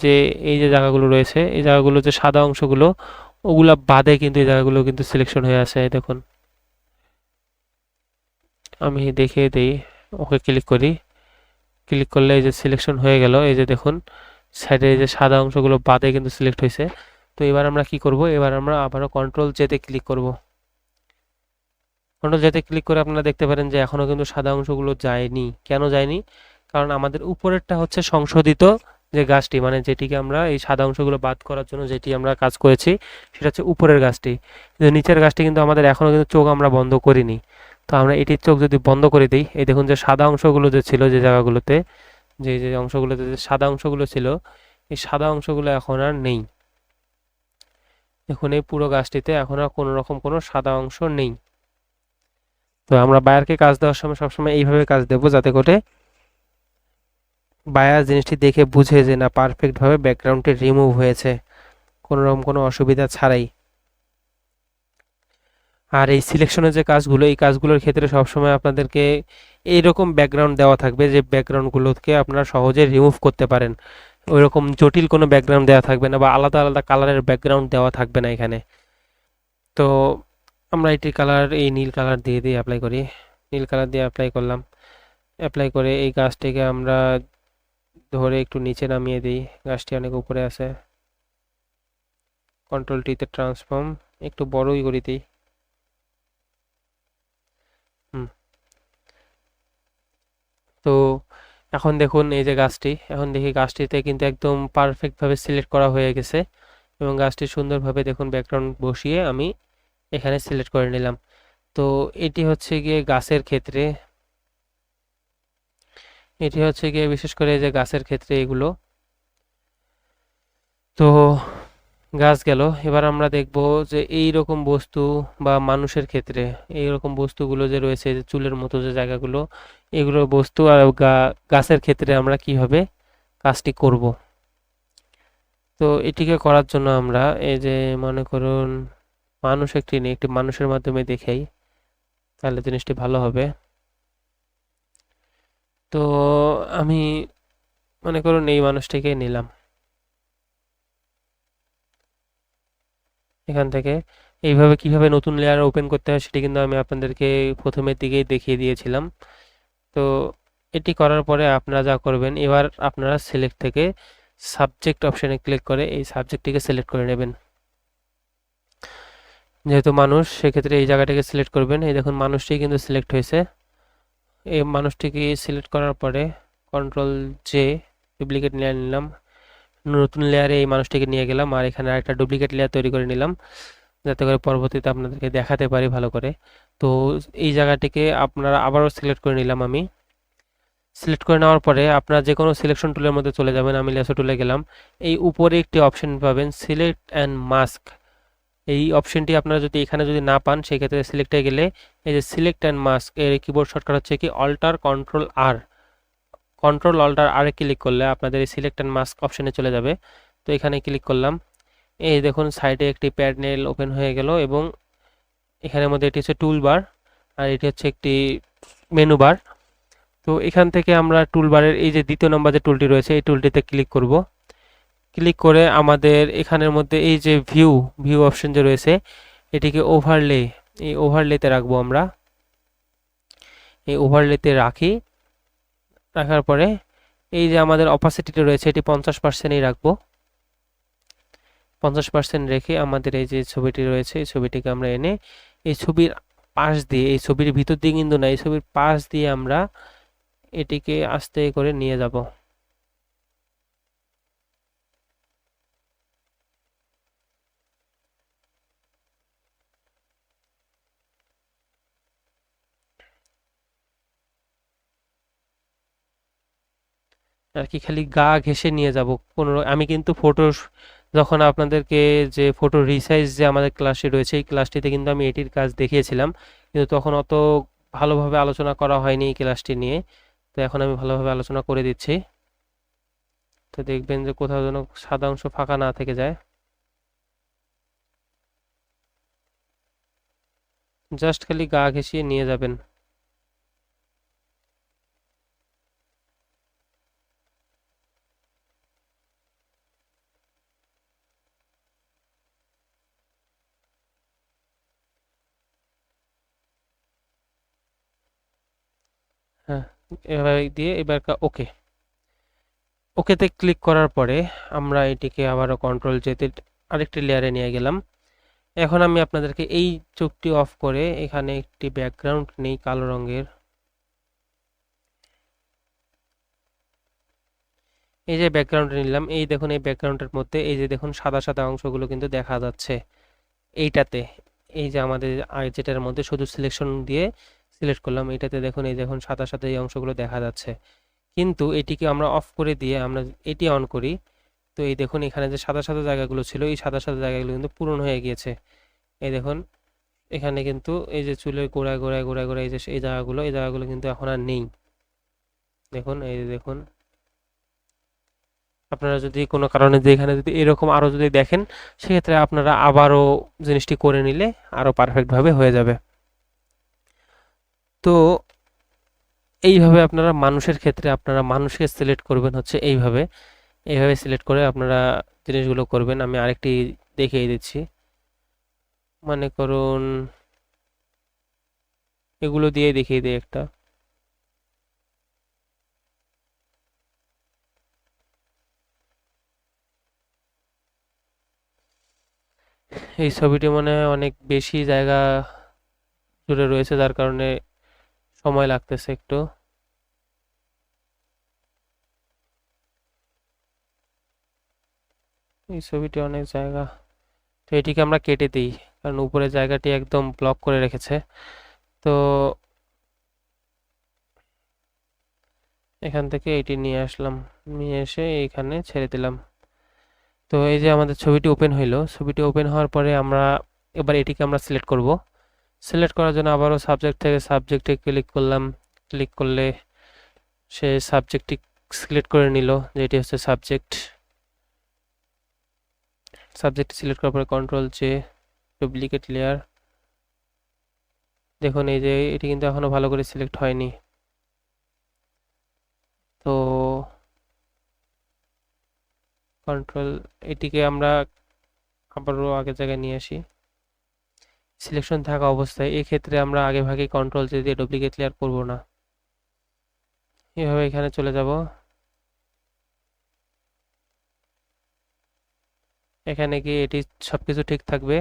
[SPEAKER 1] যে জায়গাগুলো রয়েছে, এই জায়গাগুলো যে সাদা অংশগুলো ওগুলা বাদে কিন্তু এই জায়গাগুলো কিন্তু সিলেকশন হয়ে আছে। এই দেখুন, আমি দেখিয়ে দিই, ওকে ক্লিক করি, ক্লিক করলে এই যে সিলেকশন হয়ে গেল। এই যে দেখুন সাইডে এই যে সাদা অংশগুলো বাদে কিন্তু সিলেক্ট হয়েছে। তো এবার আমরা কি করব, এবার আমরা আবারও কন্ট্রোল জেতে ক্লিক করব। কন্ট্রোল জেতে ক্লিক করে আপনারা দেখতে পারেন যে এখনো কিন্তু সাদা অংশগুলো যায়নি। কেন যায়নি? কারণ আমাদের উপরেরটা হচ্ছে সংশোধিত যে গাছটি, মানে যেটিকে আমরা এই সাদা অংশগুলো বাদ করার জন্য যেটি আমরা কাজ করেছি সেটা হচ্ছে উপরের গাছটি, কিন্তু নিচের গাছটি কিন্তু আমাদের এখনো কিন্তু চোখ আমরা বন্ধ করিনি। তো আমরা এটির চোখ যদি বন্ধ করে দিই, এই দেখুন যে সাদা অংশগুলো যে ছিল যে জায়গাগুলোতে, যে অংশগুলোতে যে সাদা অংশগুলো ছিল, এই সাদা অংশগুলো এখন আর নেই। দেখুন এই পুরো গাছটিতে এখন আর কোনো রকম কোনো সাদা অংশ নেই। তো আমরা বায়ারকে কাজ দেওয়ার সময় সবসময় এইভাবে কাজ দেবো, যাতে করে বায়ার জিনিসটি দেখে বুঝে যে না পারফেক্টভাবে ব্যাকগ্রাউন্ডটি রিমুভ হয়েছে কোনো রকম কোনো অসুবিধা ছাড়াই। আর এই সিলেকশনের যে কাজগুলো, এই কাজগুলোর ক্ষেত্রে সবসময় আপনাদেরকে এইরকম ব্যাকগ্রাউন্ড দেওয়া থাকবে যে ব্যাকগ্রাউন্ডগুলোকে আপনারা সহজে রিমুভ করতে পারেন। ওইরকম জটিল কোনো ব্যাকগ্রাউন্ড দেওয়া থাকবে না বা আলাদা আলাদা কালারের ব্যাকগ্রাউন্ড দেওয়া থাকবে না এখানে। তো আমরা এটির কালার এই নীল কালার দিয়ে অ্যাপ্লাই করি, নীল কালার দিয়ে অ্যাপ্লাই করলাম। অ্যাপ্লাই করে এই গাছটিকে আমরা ধরে একটু নিচে নামিয়ে দিই, গাছটি অনেক উপরে আছে। কন্ট্রোল টিতে ট্রান্সফর্ম একটু বড়ই করে দিই। হুম। তো এখন দেখুন এই যে গাছটি, এখন দেখি গাছটিতে কিন্তু একদম পারফেক্টভাবে সিলেক্ট করা হয়ে গেছে এবং গাছটি সুন্দরভাবে দেখুন ব্যাকগ্রাউন্ড বসিয়ে আমি এখানে সিলেক্ট করে নিলাম। তো এটি হচ্ছে গিয়ে গাছের ক্ষেত্রে, এটি হচ্ছে গিয়ে বিশেষ করে এই যে গাছের ক্ষেত্রে এগুলো। তো গাছ গেল, এবার আমরা দেখব যে এই রকম বস্তু বা মানুষের ক্ষেত্রে এই রকম বস্তুগুলো যে রয়েছে, যে চুলের মতো যে জায়গাগুলো, এগুলো বস্তু আর গাছের ক্ষেত্রে আমরা কিভাবে কাজটি করব। তো এটিকে করার জন্য আমরা এই যে মনে করুন মানুষ একটি নিয়ে একটি মানুষের মাধ্যমে দেখাই, তাহলে জিনিসটি ভালো হবে। তো আমি মনে করুন এই মানুষটিকে নিলাম, এখান থেকে এইভাবে কিভাবে নতুন লেয়ার ওপেন করতে হয় সেটি কিন্তু আমি আপনাদেরকে প্রথমের দিকেই দেখিয়ে দিয়েছিলাম। তো এটি করার পরে আপনারা যা করবেন, এবার আপনারা সিলেক্ট থেকে সাবজেক্ট অপশানে ক্লিক করে এই সাবজেক্টটিকে সিলেক্ট করে নেবেন। যেহেতু মানুষ, সেক্ষেত্রে এই জায়গাটাকে সিলেক্ট করবেন। এই দেখুন মানুষটি কিন্তু সিলেক্ট হয়েছে। এই মানুষটিকে সিলেক্ট করার পরে কন্ট্রোল জে, ডুপ্লিকেট লেয়ার নিলাম, নতুন লেয়ারে এই মানুষটিকে নিয়ে গেলাম আর এখানে আরেকটা ডুপ্লিকেট লেয়ার তৈরি করে নিলাম, যাতে করে পরবর্তীতে আপনাদেরকে দেখাতে পারি ভালো করে। তো এই জায়গাটিকে আপনারা আবারও সিলেক্ট করে নিলাম আমি। সিলেক্ট করে নেওয়ার পরে আপনারা যে কোনো সিলেকশন টুলের মধ্যে চলে যাবেন, আমি লেসো টুলে গেলাম। এই উপরে একটি অপশন পাবেন সিলেক্ট অ্যান্ড মাস্ক, এই অপশনটি আপনারা যদি এখানে যদি না পান সেক্ষেত্রে সিলেক্টে গেলে এই যে সিলেক্ট অ্যান্ড মাস্ক এর কিবোর্ড শর্টকাট হচ্ছে কি অল্টার কন্ট্রোল আর, কন্ট্রোল অল্টার আর ক্লিক করলে আপনাদের এই সিলেক্ট অ্যান্ড মাস্ক অপশনে চলে যাবে। তো এখানে ক্লিক করলাম, এই দেখুন সাইডে একটি প্যানেল ওপেন হয়ে গেল এবং এখানের মধ্যে এটি হচ্ছে টুল বার আর এটি হচ্ছে একটি মেনু বার। তো এখান থেকে আমরা টুলবারের এই যে দ্বিতীয় নম্বর যে টুলটি রয়েছে এই টুলটিতে ক্লিক করব। ক্লিক করে আমাদের এখানের মধ্যে এই যে ভিউ ভিউ অপশন যে রয়েছে এটিকে ওভারলে, এই ওভারলেতে রাখবো আমরা। এই ওভারলেতে রাখি, রাখার পরে এই যে আমাদের অপাসিটিটা রয়েছে এটি 50%ই রাখবো। 50% রেখে আমাদের এই যে ছবিটি রয়েছে এই ছবিটিকে আমরা এনে এই ছবির পাশ দিয়ে, এই ছবির ভিতর দিয়ে কিন্তু না, এই ছবির পাশ দিয়ে আমরা এটিকে আস্তে করে নিয়ে যাব। আর কি খালি গা ঘেঁষে নিয়ে যাব কোনো, আমি কিন্তু ফটো যখন আপনাদেরকে যে ফটো রিসাইজ যে আমাদের ক্লাসে রয়েছে এই ক্লাসটিতে কিন্তু আমি এটির কাজ দেখিয়েছিলাম, কিন্তু তখন অত ভালোভাবে আলোচনা করা হয়নি এই ক্লাসটি নিয়ে। তো এখন আমি ভালোভাবে আলোচনা করে দিচ্ছি। তো দেখবেন যে কোথাও যেন সাদা অংশ ফাঁকা না থেকে যায়। জাস্ট খালি গা ঘেঁষিয়ে নিয়ে যাবেন। হ্যাঁ, এভাবে দিয়ে এবার ওকে, ওকেতে ক্লিক করার পরে আমরা এটিকে আবারও কন্ট্রোল জেতে আরেকটি লেয়ারে নিয়ে গেলাম। এখন আমি আপনাদেরকে এই চোখটি অফ করে এখানে একটি ব্যাকগ্রাউন্ড নেই কালো রঙের। এই যে ব্যাকগ্রাউন্ড নিলাম, এই দেখুন এই ব্যাকগ্রাউন্ডের মধ্যে এই যে দেখুন সাদা সাদা অংশগুলো কিন্তু দেখা যাচ্ছে এইটাতে। এই যে আমাদের যেটার মধ্যে শুধু সিলেকশন দিয়ে সিলেক্ট করলাম, এটাতে দেখুন এই দেখুন সাদা সাদা এই অংশগুলো দেখা যাচ্ছে। কিন্তু এটিকে আমরা অফ করে দিয়ে আমরা এটি অন করি, তো এই দেখুন এখানে যে সাদা সাদা জায়গাগুলো ছিল এই সাদা সাদা জায়গাগুলো কিন্তু পূরণ হয়ে গিয়েছে। এই দেখুন এখানে কিন্তু এই যে চুলের গোড়ায় গোড়ায় গোড়ায় গোড়ায় এই যে এই জায়গাগুলো কিন্তু এখন আর নেই। দেখুন এই যে দেখুন, আপনারা যদি কোনো কারণে যে এখানে যদি এরকম আরো যদি দেখেন, সেক্ষেত্রে আপনারা আবারও জিনিসটি করে নিলে আরো পারফেক্ট ভাবে হয়ে যাবে। তো এইভাবে আপনারা মানুষের ক্ষেত্রে আপনারা মানুষকে সিলেক্ট করবেন হচ্ছে এইভাবে, এইভাবে সিলেক্ট করে আপনারা জিনিসগুলো করবেন। আমি আরেকটি দেখিয়ে দিচ্ছি। মনে করুন এগুলো দিয়ে দেখিয়ে দিই একটা। এই ছবিটি মনে হয় অনেক বেশি জায়গা জুড়ে রয়েছে, যার কারণে সময় লাগতেছে একটু। এই ছবিটি অনেক জায়গা, তো এটিকে আমরা কেটে দিই, কারণ উপরের জায়গাটি একদম ব্লক করে রেখেছে। তো এখান থেকে এটি নিয়ে আসলাম, নিয়ে এসে এইখানে ছেড়ে দিলাম। তো এই যে আমাদের ছবিটি ওপেন হইলো, ছবিটি ওপেন হওয়ার পরে আমরা এবার এটিকে আমরা সিলেক্ট করব। সিলেক্ট করার জন্য আবারও সাবজেক্ট থেকে সাবজেক্টে ক্লিক করলাম। ক্লিক করলে সে সাবজেক্টটি সিলেক্ট করে নিল, যে এটি হচ্ছে সাবজেক্ট। সাবজেক্ট সিলেক্ট করার পরে কন্ট্রোল জে, ডুপ্লিকেট লেয়ার। দেখুন এই যে এটি কিন্তু এখনো ভালো করে সিলেক্ট হয়নি। তো কন্ট্রোল, এটিকে আমরা আবারও আগের জায়গায় নিয়ে আসি সিলেকশন থাকা অবস্থায়। এই ক্ষেত্রে আমরা আগে ভাগে কন্ট্রোল জে দিয়ে ডুপ্লিকেট লেয়ার করব না, এভাবে এখানে চলে যাব। এখানে গিয়ে এটি সবকিছু ঠিক থাকবে।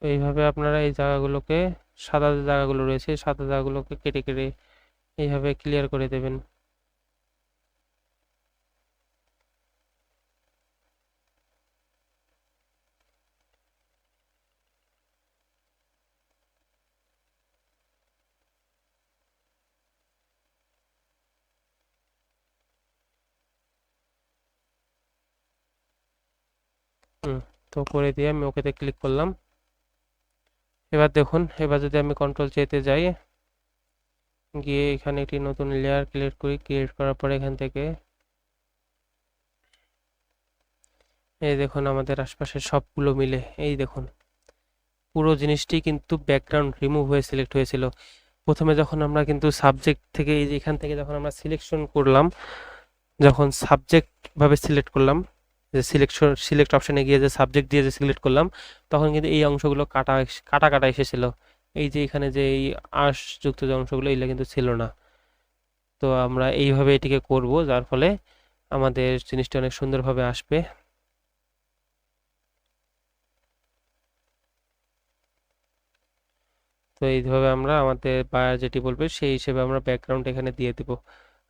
[SPEAKER 1] তো এইভাবে আপনারা এই জায়গাগুলোকে, সাদা যে জায়গাগুলো রয়েছে সাদা জায়গাগুলোকে কেটে কেটে এইভাবে ক্লিয়ার করে দেবেন। হুম, তো করে দিয়ে আমি ওকেতে ক্লিক করলাম। এবার দেখুন, এবার যদি আমি কন্ট্রোল চেতে যাই, গিয়ে এখানে একটি নতুন লেয়ার ক্রিয়েট করি, ক্রিয়েট করার পরে এখান থেকে এই দেখুন আমাদের আশপাশের সবগুলো মিলে এই দেখুন পুরো জিনিসটি কিন্তু ব্যাকগ্রাউন্ড রিমুভ হয়ে সিলেক্ট হয়েছিল। প্রথমে যখন আমরা কিন্তু সাবজেক্ট থেকে এই যে এখান থেকে যখন আমরা সিলেকশন করলাম, যখন সাবজেক্ট ভাবে সিলেক্ট করলাম, যে সিলেক্ট অপশনে গিয়ে যে সাবজেক্ট দিয়ে যে সিলেক্ট করলাম, তখন কিন্তু এই অংশগুলো কাটা কাটা কাটা এসেছিল। এই যে এখানে যে এই আঁশ যুক্ত যে অংশগুলো এগুলো কিন্তু ছিল না। তো আমরা এইভাবে এটিকে করব, যার ফলে আমাদের জিনিসটা অনেক সুন্দরভাবে আসবে। তো এইভাবে আমরা আমাদের বায়ার যেটি বলবে সেই হিসেবে আমরা ব্যাকগ্রাউন্ড এখানে দিয়ে দেব।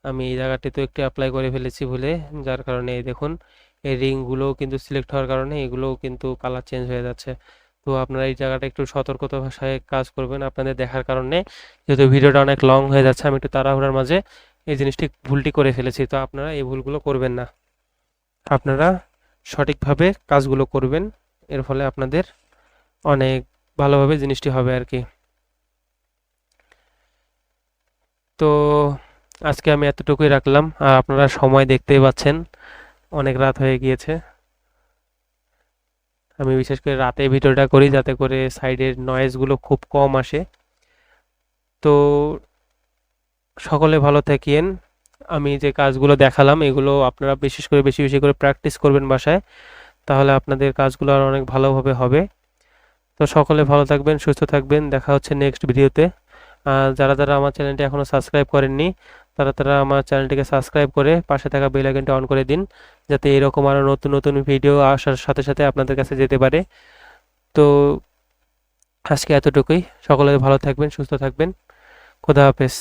[SPEAKER 1] আমি এই জায়গাটি তো একটু অ্যাপ্লাই করে ফেলেছি ভুলে, যার কারণে এই দেখুন এই রিংগুলো কিন্তু সিলেক্ট হওয়ার কারণে এগুলোও কিন্তু কালার চেঞ্জ হয়ে যাচ্ছে। তো আপনারা এই জায়গাটা একটু সতর্কতার ভাষায় কাজ করবেন আপনাদের দেখার কারণে। যেহেতু ভিডিওটা অনেক লং হয়ে যাচ্ছে, আমি একটু তাড়াহুড়ার মাঝে এই জিনিসটি ভুলটি করে ফেলেছি। তো আপনারা এই ভুলগুলো করবেন না, আপনারা সঠিকভাবে কাজগুলো করবেন, এর ফলে আপনাদের অনেক ভালোভাবে জিনিসটি হবে আর কি। তো আজকে আমি এতটুকুই রাখলাম, আর আপনারা সময় দেখতেই পাচ্ছেন অনেক রাত হয়ে গিয়েছে। আমি বিশেষ করে রাতে ভিডিওটা করি যাতে করে সাইডের নয়েজগুলো খুব কম আসে। তো সকলে ভালো থাকেন। আমি যে কাজগুলো দেখালাম এগুলো আপনারা বিশেষ করে বেশি বেশি করে প্র্যাকটিস করবেন বাসায়, তাহলে আপনাদের কাজগুলো আর অনেক ভালোভাবে হবে। তো সকলে ভালো থাকবেন, সুস্থ থাকবেন, দেখা হচ্ছে নেক্সট ভিডিওতে। যারা যারা আমার চ্যানেলটি এখনও সাবস্ক্রাইব করেননি তারা তারা আমার চ্যানেলটিকে সাবস্ক্রাইব করে পাশে থাকা বেল আইকনটি অন করে দিন, যাতে এরকম আরও নতুন নতুন ভিডিও আসার সাথে সাথে আপনাদের কাছে যেতে পারে। তো আজকে এতটুকুই, সকলে ভালো থাকবেন, সুস্থ থাকবেন, খোদা হাফেজ।